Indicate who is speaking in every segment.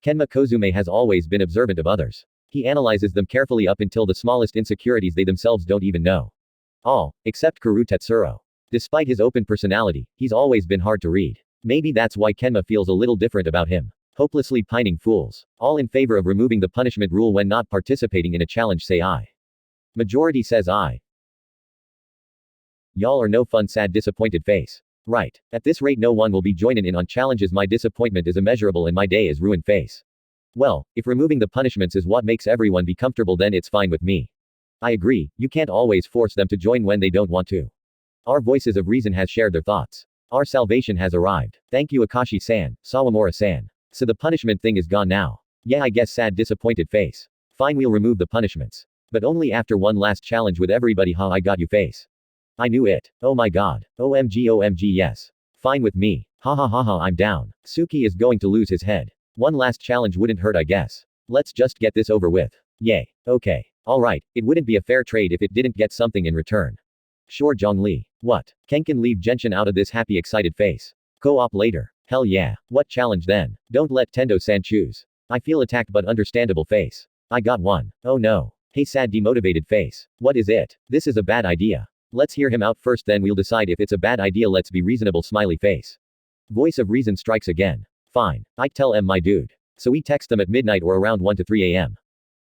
Speaker 1: Kenma Kozume has always been observant of others. He analyzes them carefully up until the smallest insecurities they themselves don't even know. All, except Kuru Tetsuro. Despite his open personality, he's always been hard to read. Maybe that's why Kenma feels a little different about him. Hopelessly pining fools. All in favor of removing the punishment rule when not participating in a challenge say aye. Majority says aye. Y'all are no fun sad disappointed face. Right. At this rate no one will be joining in on challenges my disappointment is immeasurable and my day is ruined face. Well, if removing the punishments is what makes everyone be comfortable then it's fine with me. I agree, you can't always force them to join when they don't want to. Our voices of reason has shared their thoughts. Our salvation has arrived. Thank you Akashi-san, Sawamura-san. So the punishment thing is gone now. Yeah I guess sad disappointed face. Fine we'll remove the punishments. But only after one last challenge with everybody ha I got you face. I knew it. Oh my god. OMG yes. Fine with me. Ha ha ha ha I'm down. Suki is going to lose his head. One last challenge wouldn't hurt I guess. Let's just get this over with. Yay. Okay. Alright, it wouldn't be a fair trade if it didn't get something in return. Sure Zhongli. What? Kenkan leave Genshin out of this happy excited face. Co-op later. Hell yeah. What challenge then? Don't let Tendo-san choose. I feel attacked but understandable face. I got one. Oh no. Hey sad demotivated face. What is it? This is a bad idea. Let's hear him out first then we'll decide if it's a bad idea let's be reasonable smiley face. Voice of reason strikes again. Fine. I'd tell em my dude. So we text them at midnight or around 1 to 3 a.m.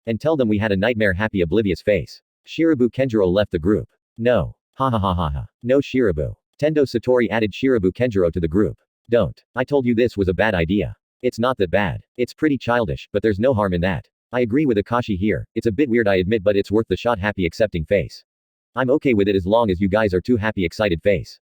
Speaker 1: And tell them we had a nightmare happy oblivious face. Shirabu Kenjiro left the group. No. Ha ha ha ha ha. No Shirabu. Tendo Satori added Shirabu Kenjiro to the group. Don't. I told you this was a bad idea. It's not that bad. It's pretty childish, but there's no harm in that. I agree with Akashi here. It's a bit weird I admit but it's worth the shot happy accepting face. I'm okay with it as long as you guys are too happy excited face.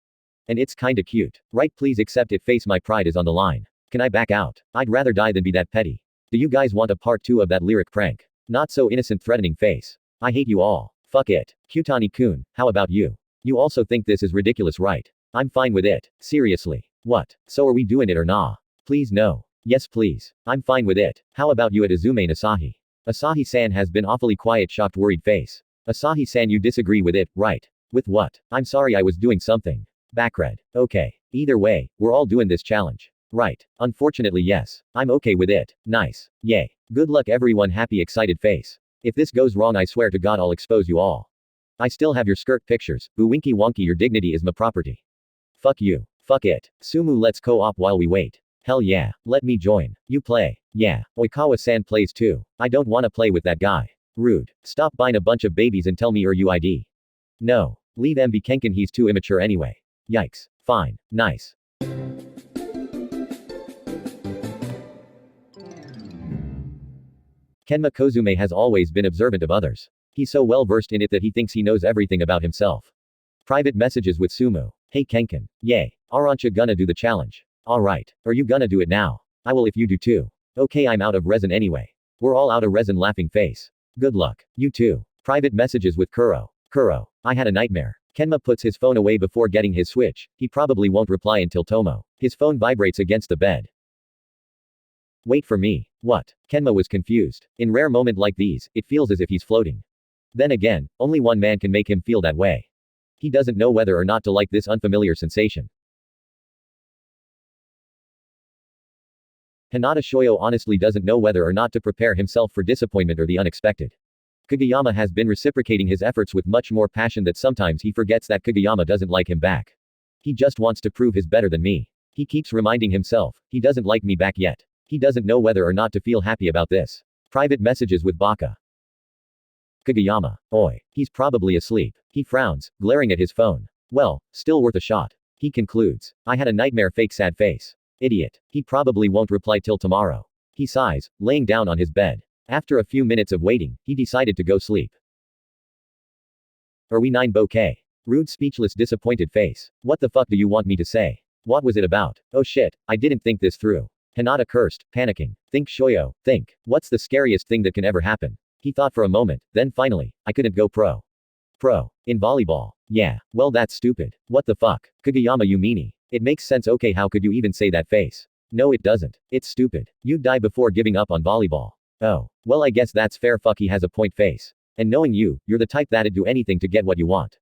Speaker 1: And it's kinda cute. Right please accept it face my pride is on the line. Can I back out? I'd rather die than be that petty. Do you guys want a part 2 of that lyric prank? Not so innocent threatening face. I hate you all. Fuck it. Kyutani-kun, how about you? You also think this is ridiculous right? I'm fine with it. Seriously. What? So are we doing it or nah? Please no. Yes please. I'm fine with it. How about you at Izume and Asahi? Asahi-san has been awfully quiet shocked worried face. Asahi-san you disagree with it, right? With what? I'm sorry I was doing something. Backred. Okay. Either way, we're all doing this challenge. Right. Unfortunately yes. I'm okay with it. Nice. Yay. Good luck everyone happy excited face. If this goes wrong I swear to God I'll expose you all. I still have your skirt pictures, boo winky wonky your dignity is my property. Fuck you. Fuck it. Sumu let's co-op while we wait. Hell yeah. Let me join. You play. Yeah. Oikawa-san plays too. I don't wanna play with that guy. Rude. Stop buying a bunch of babies and tell me your UID. No. Leave MB Kenken he's too immature anyway. Yikes. Fine. Nice. Kenma Kozume has always been observant of others. He's so well versed in it that he thinks he knows everything about himself. Private messages with Sumu. Hey Kenken. Yay. Aren't you gonna do the challenge? Alright. Are you gonna do it now? I will if you do too. Okay I'm out of resin anyway. We're all out of resin laughing face. Good luck. You too. Private messages with Kuro. Kuro. I had a nightmare. Kenma puts his phone away before getting his switch. He probably won't reply until Tomo. His phone vibrates against the bed. Wait for me. What? Kenma was confused. In rare moment like these, it feels as if he's floating. Then again, only one man can make him feel that way. He doesn't know whether or not to like this unfamiliar sensation. Hinata Shoyo honestly doesn't know whether or not to prepare himself for disappointment or the unexpected. Kageyama has been reciprocating his efforts with much more passion that sometimes he forgets that Kageyama doesn't like him back. He just wants to prove he's better than me. He keeps reminding himself, he doesn't like me back yet. He doesn't know whether or not to feel happy about this. Private messages with Baka. Kageyama. Oi. He's probably asleep. He frowns, glaring at his phone. Well, still worth a shot. He concludes. I had a nightmare fake sad face. Idiot. He probably won't reply till tomorrow. He sighs, laying down on his bed. After a few minutes of waiting, he decided to go sleep. Are we 9 bouquet? Rude speechless disappointed face. What the fuck do you want me to say? What was it about? Oh shit, I didn't think this through. Hinata cursed, panicking. Think Shoyo, think. What's the scariest thing that can ever happen? He thought for a moment, then finally, I couldn't go pro. Pro. In volleyball. Yeah, well that's stupid. What the fuck? Kageyama you meanie. It makes sense. Okay, how could you even say that face? No, it doesn't. It's stupid. You'd die before giving up on volleyball. Oh. Well, I guess that's fair. Fuck, he has a point face. And knowing you, you're the type that'd do anything to get what you want.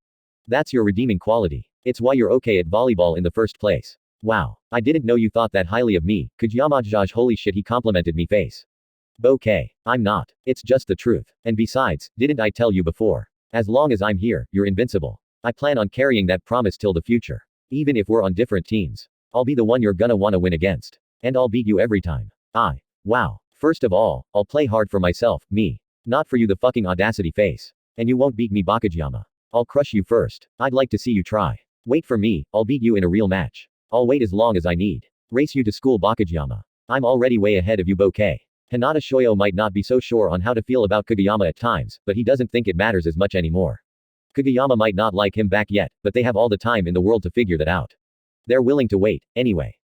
Speaker 1: That's your redeeming quality. It's why you're okay at volleyball in the first place. Wow. I didn't know you thought that highly of me. Could Yamajaj, holy shit, he complimented me face. Bouquet. I'm not. It's just the truth. And besides, didn't I tell you before? As long as I'm here, you're invincible. I plan on carrying that promise till the future. Even if we're on different teams. I'll be the one you're gonna wanna win against. And I'll beat you every time. Wow. First of all, I'll play hard for myself, me. Not for you, the fucking audacity face. And you won't beat me, Bakujiyama. I'll crush you first. I'd like to see you try. Wait for me, I'll beat you in a real match. I'll wait as long as I need. Race you to school, Bakujiyama. I'm already way ahead of you, Bouquet. Hinata Shoyo might not be so sure on how to feel about Kageyama at times, but he doesn't think it matters as much anymore. Kageyama might not like him back yet, but they have all the time in the world to figure that out. They're willing to wait, anyway.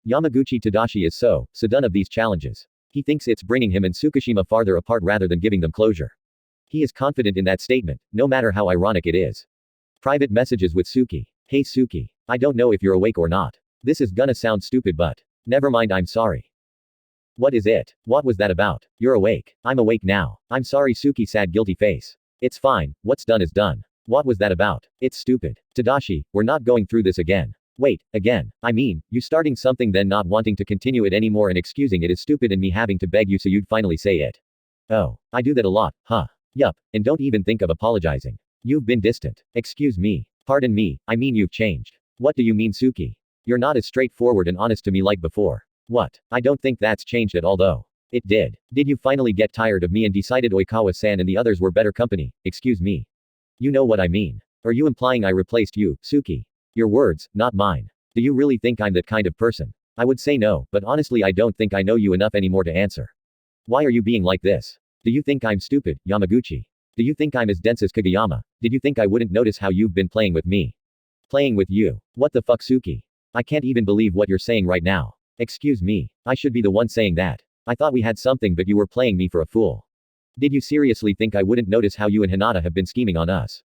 Speaker 1: Yamaguchi Tadashi is so done of these challenges. He thinks it's bringing him and Tsukishima farther apart rather than giving them closure. He is confident in that statement, no matter how ironic it is. Private messages with Suki. Hey Suki. I don't know if you're awake or not. This is gonna sound stupid, but never mind, I'm sorry. What is it? What was that about? You're awake. I'm awake now. I'm sorry, Suki, sad guilty face. It's fine, what's done is done. What was that about? It's stupid. Tadashi, we're not going through this again. Wait, again. I mean, you starting something then not wanting to continue it anymore and excusing it is stupid, and me having to beg you so you'd finally say it. Oh, I do that a lot, huh? Yup, and don't even think of apologizing. You've been distant. Excuse me. Pardon me, I mean you've changed. What do you mean, Suki? You're not as straightforward and honest to me like before. What? I don't think that's changed at all though. It did. Did you finally get tired of me and decided Oikawa-san and the others were better company? Excuse me. You know what I mean. Are you implying I replaced you, Suki? Your words, not mine. Do you really think I'm that kind of person? I would say no, but honestly I don't think I know you enough anymore to answer. Why are you being like this? Do you think I'm stupid, Yamaguchi? Do you think I'm as dense as Kageyama? Did you think I wouldn't notice how you've been playing with me? Playing with you? What the fuck, Suki? I can't even believe what you're saying right now. Excuse me. I should be the one saying that. I thought we had something, but you were playing me for a fool. Did you seriously think I wouldn't notice how you and Hinata have been scheming on us?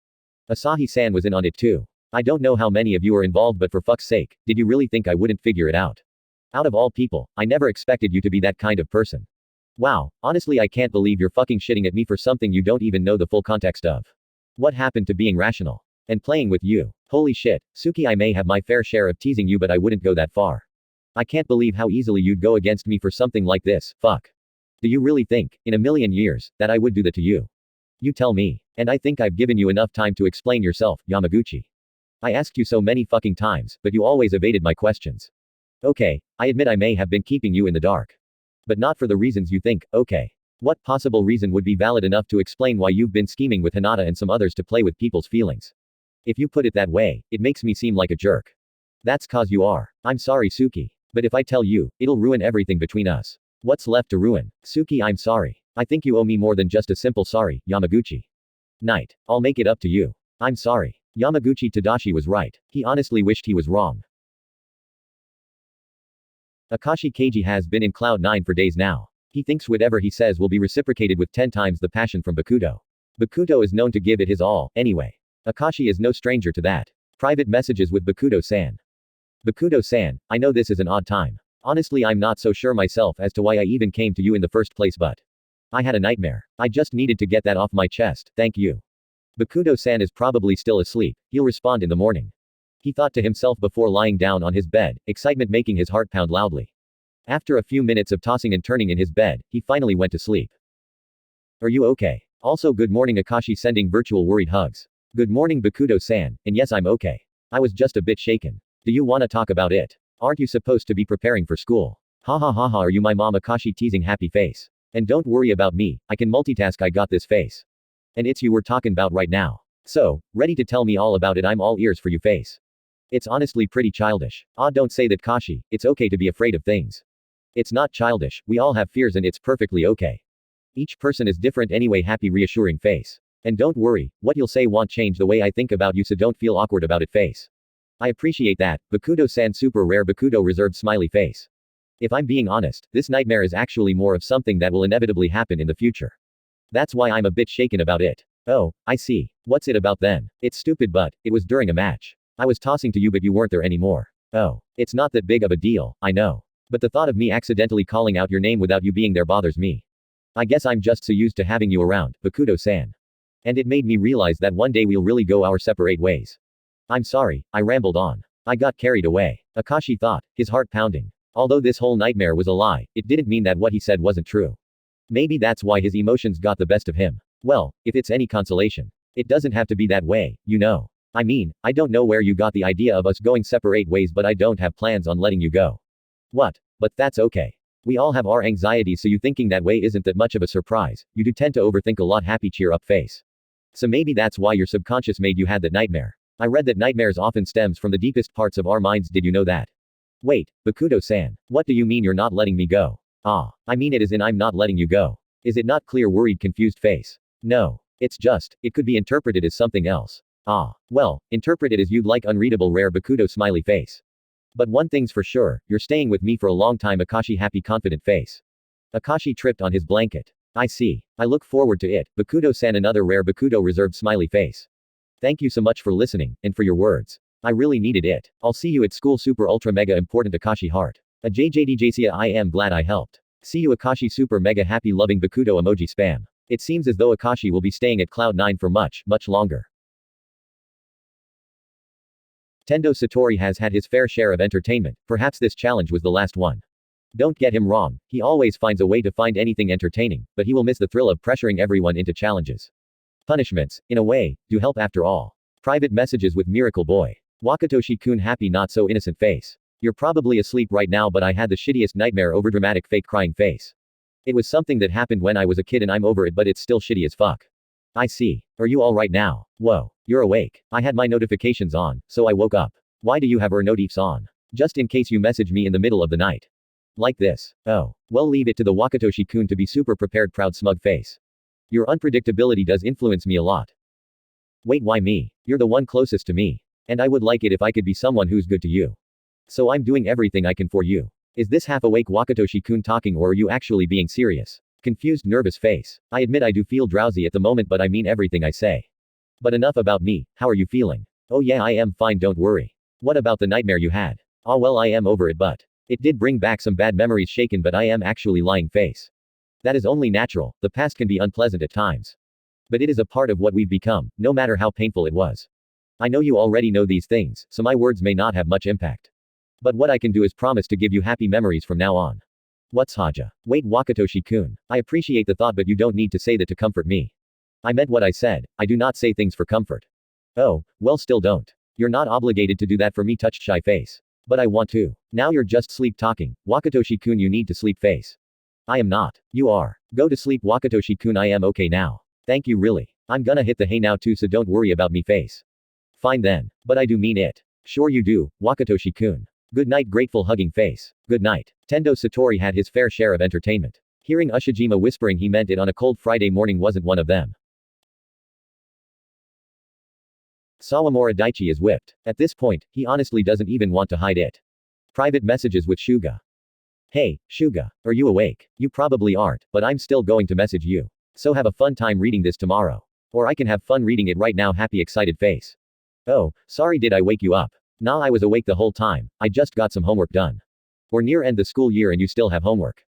Speaker 1: Asahi-san was in on it too. I don't know how many of you are involved, but for fuck's sake, did you really think I wouldn't figure it out? Out of all people, I never expected you to be that kind of person. Wow, honestly I can't believe you're fucking shitting at me for something you don't even know the full context of. What happened to being rational? And playing with you? Holy shit, Suki, I may have my fair share of teasing you, but I wouldn't go that far. I can't believe how easily you'd go against me for something like this, fuck. Do you really think, in a million years, that I would do that to you? You tell me. And I think I've given you enough time to explain yourself, Yamaguchi. I asked you so many fucking times, but you always evaded my questions. Okay, I admit I may have been keeping you in the dark. But not for the reasons you think, okay. What possible reason would be valid enough to explain why you've been scheming with Hinata and some others to play with people's feelings? If you put it that way, it makes me seem like a jerk. That's cause you are. I'm sorry, Suki. But if I tell you, it'll ruin everything between us. What's left to ruin? Suki, I'm sorry. I think you owe me more than just a simple sorry, Yamaguchi. Night. I'll make it up to you. I'm sorry. Yamaguchi Tadashi was right. He honestly wished he was wrong. Akashi Keiji has been in Cloud 9 for days now. He thinks whatever he says will be reciprocated with 10 times the passion from Bakuto. Bakuto is known to give it his all, anyway. Akashi is no stranger to that. Private messages with Bakuto-san. Bakuto-san, I know this is an odd time. Honestly, I'm not so sure myself as to why I even came to you in the first place, but I had a nightmare. I just needed to get that off my chest, thank you. Bakuto-san is probably still asleep. He'll respond in the morning. He thought to himself before lying down on his bed, excitement making his heart pound loudly. After a few minutes of tossing and turning in his bed, he finally went to sleep. Are you okay? Also, good morning, Akashi, sending virtual worried hugs. Good morning, Bakuto-san, and yes, I'm okay. I was just a bit shaken. Do you wanna talk about it? Aren't you supposed to be preparing for school? Ha ha ha ha, are you my mom? Akashi teasing happy face. And don't worry about me, I can multitask, I got this face. And it's you we're talking about right now. So, ready to tell me all about it? I'm all ears for you face. It's honestly pretty childish. Ah, don't say that, Kashi, it's okay to be afraid of things. It's not childish, we all have fears and it's perfectly okay. Each person is different anyway, happy reassuring face. And don't worry, what you'll say won't change the way I think about you, so don't feel awkward about it face. I appreciate that, Bakuto-san, super rare. Bakuto reserved smiley face. If I'm being honest, this nightmare is actually more of something that will inevitably happen in the future. That's why I'm a bit shaken about it. Oh, I see. What's it about then? It's stupid but, it was during a match. I was tossing to you but you weren't there anymore. Oh. It's not that big of a deal, I know. But the thought of me accidentally calling out your name without you being there bothers me. I guess I'm just so used to having you around, Bakuto-san. And it made me realize that one day we'll really go our separate ways. I'm sorry, I rambled on. I got carried away. Akashi thought, his heart pounding. Although this whole nightmare was a lie, it didn't mean that what he said wasn't true. Maybe that's why his emotions got the best of him. Well, if it's any consolation. It doesn't have to be that way, you know. I mean, I don't know where you got the idea of us going separate ways but I don't have plans on letting you go. What? But that's okay. We all have our anxieties so you thinking that way isn't that much of a surprise, you do tend to overthink a lot. Happy cheer up face. So maybe that's why your subconscious made you had that nightmare. I read that nightmares often stems from the deepest parts of our minds. Did you know that? Wait, Bakuto-san. What do you mean you're not letting me go? Ah. I mean it is in I'm not letting you go. Is it not clear? Worried confused face. No. It's just, it could be interpreted as something else. Ah. Well, interpret it as you'd like. Unreadable rare Bakuto smiley face. But one thing's for sure, you're staying with me for a long time. Akashi happy confident face. Akashi tripped on his blanket. I see. I look forward to it. Bakuto-san another rare Bakuto reserved smiley face. Thank you so much for listening, and for your words. I really needed it. I'll see you at school. Super ultra mega important Akashi heart. A JJDJC. I am glad I helped. See you Akashi super mega happy loving Bakuto emoji spam. It seems as though Akashi will be staying at Cloud 9 for much longer. Tendo Satori has had his fair share of entertainment, perhaps this challenge was the last one. Don't get him wrong, he always finds a way to find anything entertaining, but he will miss the thrill of pressuring everyone into challenges. Punishments, in a way, do help after all. Private messages with Miracle Boy. Wakatoshi-kun happy not so innocent face. You're probably asleep right now but I had the shittiest nightmare overdramatic fake crying face. It was something that happened when I was a kid and I'm over it but it's still shitty as fuck. I see. Are you alright now? Whoa. You're awake. I had my notifications on, so I woke up. Why do you have our notifs on? Just in case you message me in the middle of the night. Like this. Oh. Well leave it to the Wakatoshi-kun to be super prepared proud smug face. Your unpredictability does influence me a lot. Wait why me? You're the one closest to me. And I would like it if I could be someone who's good to you. So I'm doing everything I can for you. Is this half awake Wakatoshi-kun talking or are you actually being serious? Confused nervous face. I admit I do feel drowsy at the moment but I mean everything I say. But enough about me, how are you feeling? Oh yeah I am fine don't worry. What about the nightmare you had? Ah well I am over it but. It did bring back some bad memories shaken but I am actually lying face. That is only natural, the past can be unpleasant at times. But it is a part of what we've become, no matter how painful it was. I know you already know these things, so my words may not have much impact. But what I can do is promise to give you happy memories from now on. What's Haja? Wait Wakatoshi-kun. I appreciate the thought but you don't need to say that to comfort me. I meant what I said, I do not say things for comfort. Oh, well still don't. You're not obligated to do that for me touched shy face. But I want to. Now you're just sleep talking, Wakatoshi-kun you need to sleep face. I am not. You are. Go to sleep Wakatoshi-kun I am okay now. Thank you really. I'm gonna hit the hay now too so don't worry about me face. Fine then. But I do mean it. Sure you do, Wakatoshi-kun. Good night grateful hugging face. Good night. Tendo Satori had his fair share of entertainment. Hearing Ushijima whispering he meant it on a cold Friday morning wasn't one of them. Sawamura Daichi is whipped. At this point, he honestly doesn't even want to hide it. Private messages with Shuga. Hey, Shuga. Are you awake? You probably aren't, but I'm still going to message you. So have a fun time reading this tomorrow. Or I can have fun reading it right now happy excited face. Oh, sorry did I wake you up? Nah I was awake the whole time, I just got some homework done. We're near end the school year and you still have homework.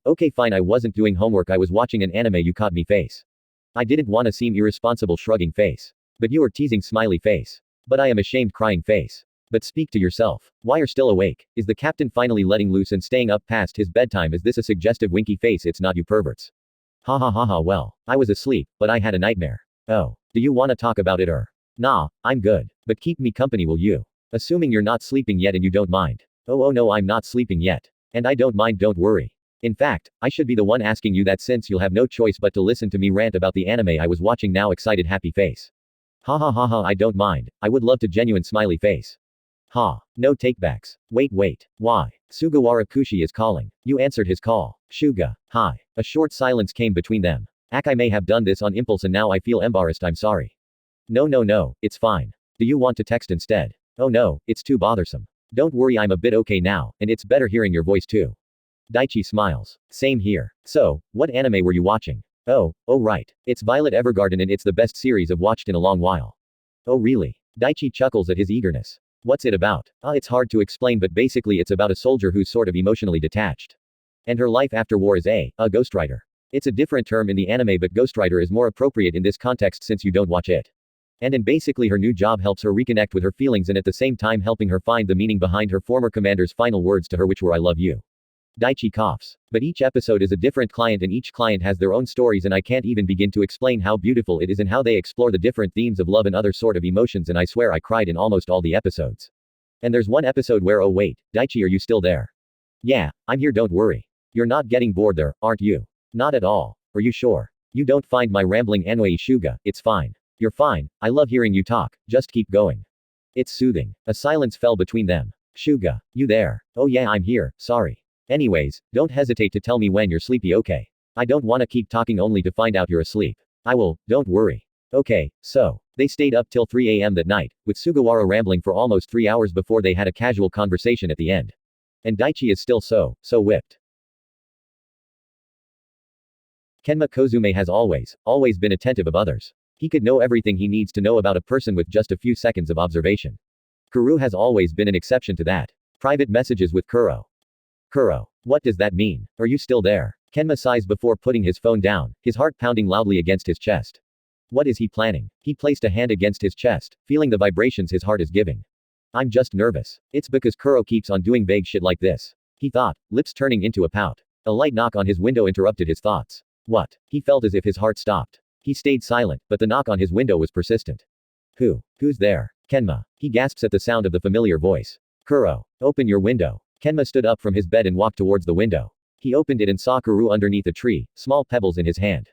Speaker 1: Okay fine I wasn't doing homework I was watching an anime you caught me face. I didn't wanna seem irresponsible shrugging face. But you were teasing smiley face. But I am ashamed crying face. But speak to yourself. Why are still awake? Is the captain finally letting loose and staying up past his bedtime? Is this a suggestive winky face? It's not you perverts. Ha ha ha ha well, I was asleep, but I had a nightmare. Oh. Do you wanna talk about it or? Nah, I'm good. But keep me company will you? Assuming you're not sleeping yet and you don't mind. Oh no I'm not sleeping yet. And I don't mind don't worry. In fact, I should be the one asking you that since you'll have no choice but to listen to me rant about the anime I was watching now excited happy face. Ha ha ha ha I don't mind, I would love to genuine smiley face. Ha. No takebacks. Wait. Why? Sugawara Kushi is calling. You answered his call. Shuga. Hi. A short silence came between them. I may have done this on impulse and now I feel embarrassed I'm sorry. No, it's fine. Do you want to text instead? Oh no, it's too bothersome. Don't worry I'm a bit okay now, and it's better hearing your voice too. Daichi smiles. Same here. So, what anime were you watching? Oh right. It's Violet Evergarden and it's the best series I've watched in a long while. Oh really? Daichi chuckles at his eagerness. What's it about? It's hard to explain but basically it's about a soldier who's sort of emotionally detached. And her life after war is a ghostwriter. It's a different term in the anime but ghostwriter is more appropriate in this context since you don't watch it. And basically her new job helps her reconnect with her feelings and at the same time helping her find the meaning behind her former commander's final words to her which were I love you. Daichi coughs. But each episode is a different client and each client has their own stories and I can't even begin to explain how beautiful it is and how they explore the different themes of love and other sort of emotions and I swear I cried in almost all the episodes. And there's one episode where oh wait, Daichi are you still there? Yeah, I'm here don't worry. You're not getting bored there, aren't you? Not at all. Are you sure? You don't find my rambling Anwei Shuga, it's fine. You're fine, I love hearing you talk, just keep going. It's soothing. A silence fell between them. Shuga, you there? Oh yeah I'm here, sorry. Anyways, don't hesitate to tell me when you're sleepy okay? I don't wanna keep talking only to find out you're asleep. I will, don't worry. Okay, so, they stayed up till 3 a.m. that night, with Sugawara rambling for almost 3 hours before they had a casual conversation at the end. And Daichi is still so whipped. Kenma Kozume has always been attentive of others. He could know everything he needs to know about a person with just a few seconds of observation. Kuro has always been an exception to that. Private messages with Kuro. Kuro, what does that mean? Are you still there? Kenma sighs before putting his phone down, his heart pounding loudly against his chest. What is he planning? He placed a hand against his chest, feeling the vibrations his heart is giving. I'm just nervous. It's because Kuro keeps on doing vague shit like this. He thought, lips turning into a pout. A light knock on his window interrupted his thoughts. What? He felt as if his heart stopped. He stayed silent, but the knock on his window was persistent. Who's there? Kenma. He gasps at the sound of the familiar voice. Kuro, open your window. Kenma stood up from his bed and walked towards the window. He opened it and saw Kuro underneath a tree, small pebbles in his hand.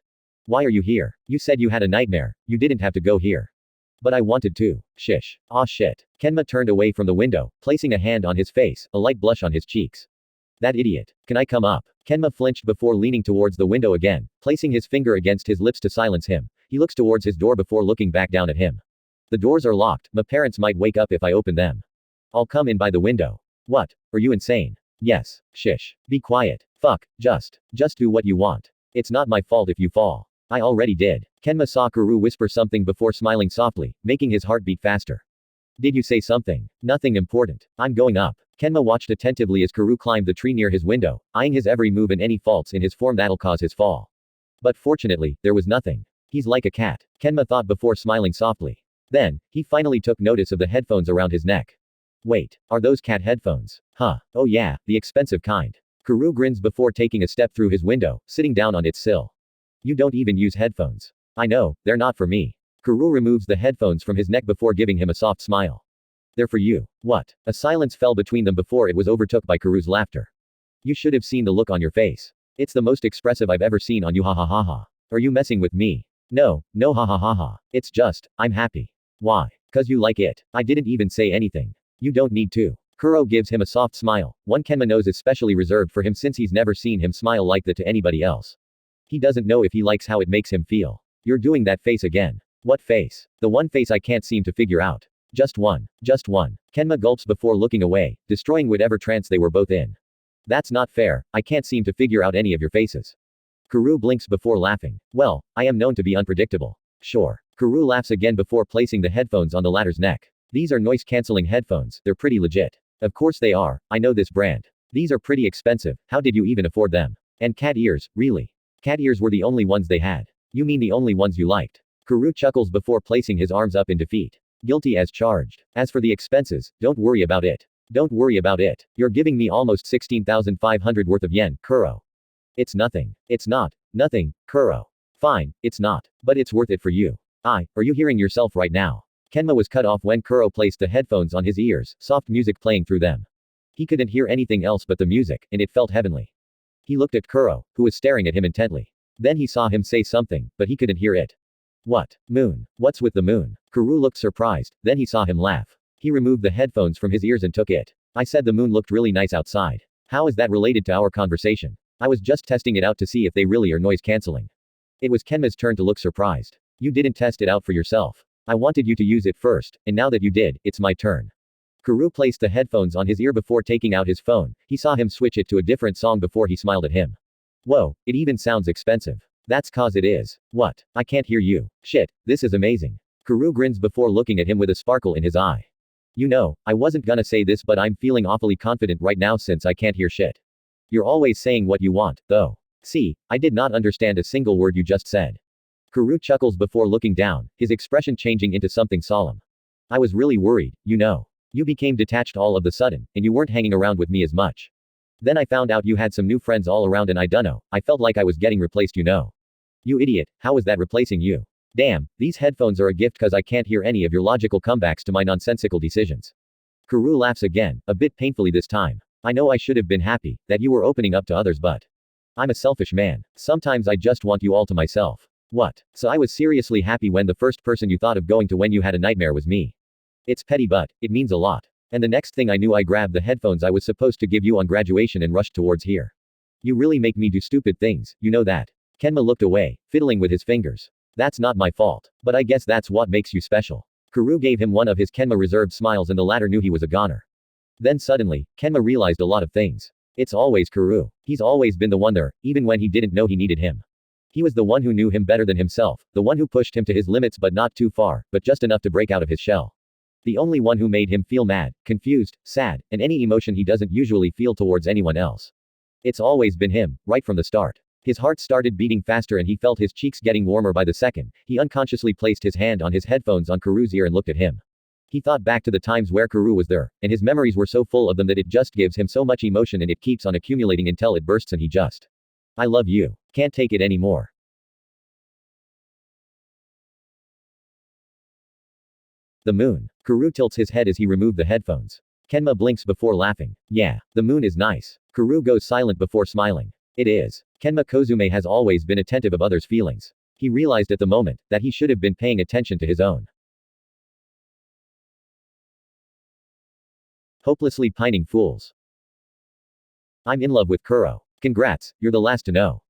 Speaker 1: Why are you here? You said you had a nightmare, you didn't have to go here. But I wanted to. Shish. Aw shit. Kenma turned away from the window, placing a hand on his face, a light blush on his cheeks. That idiot. Can I come up? Kenma flinched before leaning towards the window again, placing his finger against his lips to silence him. He looks towards his door before looking back down at him. The doors are locked, my parents might wake up if I open them. I'll come in by the window. What? Are you insane? Yes. Shish. Be quiet. Fuck. Just do what you want. It's not my fault if you fall. I already did. Kenma saw Kuro whisper something before smiling softly, making his heart beat faster. Did you say something? Nothing important. I'm going up. Kenma watched attentively as Kuro climbed the tree near his window, eyeing his every move and any faults in his form that'll cause his fall. But fortunately, there was nothing. He's like a cat, Kenma thought before smiling softly. Then, he finally took notice of the headphones around his neck. Wait, are those cat headphones? Huh, oh yeah, the expensive kind. Kuro grins before taking a step through his window, sitting down on its sill. You don't even use headphones. I know, they're not for me. Kuro removes the headphones from his neck before giving him a soft smile. They're for you. What? A silence fell between them before it was overtook by Kuro's laughter. You should have seen the look on your face. It's the most expressive I've ever seen on you ha ha ha ha. Are you messing with me? No ha ha ha ha. It's just, I'm happy. Why? 'Cause you like it. I didn't even say anything. You don't need to. Kuro gives him a soft smile, one Kenma knows is specially reserved for him since he's never seen him smile like that to anybody else. He doesn't know if he likes how it makes him feel. You're doing that face again. What face? The one face I can't seem to figure out. Just one. Kenma gulps before looking away, destroying whatever trance they were both in. That's not fair, I can't seem to figure out any of your faces. Kuro blinks before laughing. Well, I am known to be unpredictable. Sure. Kuro laughs again before placing the headphones on the latter's neck. These are noise-canceling headphones, they're pretty legit. Of course they are, I know this brand. These are pretty expensive, how did you even afford them? And cat ears, really? Cat ears were the only ones they had. You mean the only ones you liked? Kuro chuckles before placing his arms up in defeat. Guilty as charged. As for the expenses, don't worry about it. Don't worry about it. You're giving me almost 16,500 worth of yen, Kuro. It's nothing. It's not. Nothing, Kuro. Fine, it's not. But it's worth it for you. Are you hearing yourself right now? Kenma was cut off when Kuro placed the headphones on his ears, soft music playing through them. He couldn't hear anything else but the music, and it felt heavenly. He looked at Kuro, who was staring at him intently. Then he saw him say something, but he couldn't hear it. What? Moon? What's with the moon? Kuro looked surprised, then he saw him laugh. He removed the headphones from his ears and took it. I said the moon looked really nice outside. How is that related to our conversation? I was just testing it out to see if they really are noise cancelling. It was Kenma's turn to look surprised. You didn't test it out for yourself. I wanted you to use it first, and now that you did, it's my turn. Kuro placed the headphones on his ear before taking out his phone. He saw him switch it to a different song before he smiled at him. Whoa, it even sounds expensive. That's cause it is. What? I can't hear you. Shit, this is amazing. Kuro grins before looking at him with a sparkle in his eye. You know, I wasn't gonna say this but I'm feeling awfully confident right now since I can't hear shit. You're always saying what you want, though. See, I did not understand a single word you just said. Kuro chuckles before looking down, his expression changing into something solemn. I was really worried, you know. You became detached all of the sudden, and you weren't hanging around with me as much. Then I found out you had some new friends all around and I dunno, I felt like I was getting replaced, you know. You idiot, how was that replacing you? Damn, these headphones are a gift cause I can't hear any of your logical comebacks to my nonsensical decisions. Kuro laughs again, a bit painfully this time. I know I should have been happy, that you were opening up to others but. I'm a selfish man. Sometimes I just want you all to myself. What? So I was seriously happy when the first person you thought of going to when you had a nightmare was me. It's petty but, it means a lot. And the next thing I knew I grabbed the headphones I was supposed to give you on graduation and rushed towards here. You really make me do stupid things, you know that. Kenma looked away, fiddling with his fingers. That's not my fault. But I guess that's what makes you special. Kuro gave him one of his Kenma reserved smiles and the latter knew he was a goner. Then suddenly, Kenma realized a lot of things. It's always Kuro. He's always been the one there, even when he didn't know he needed him. He was the one who knew him better than himself, the one who pushed him to his limits but not too far, but just enough to break out of his shell. The only one who made him feel mad, confused, sad, and any emotion he doesn't usually feel towards anyone else. It's always been him, right from the start. His heart started beating faster and he felt his cheeks getting warmer by the second. He unconsciously placed his hand on his headphones on Kuru's ear and looked at him. He thought back to the times where Kuro was there, and his memories were so full of them that it just gives him so much emotion and it keeps on accumulating until it bursts and he just. I love you. Can't take it anymore. The moon. Kuro tilts his head as he removed the headphones. Kenma blinks before laughing. Yeah, the moon is nice. Kuro goes silent before smiling. It is. Kenma Kozume has always been attentive of others' feelings. He realized at the moment that he should have been paying attention to his own. Hopelessly pining fools. I'm in love with Kuro. Congrats, you're the last to know.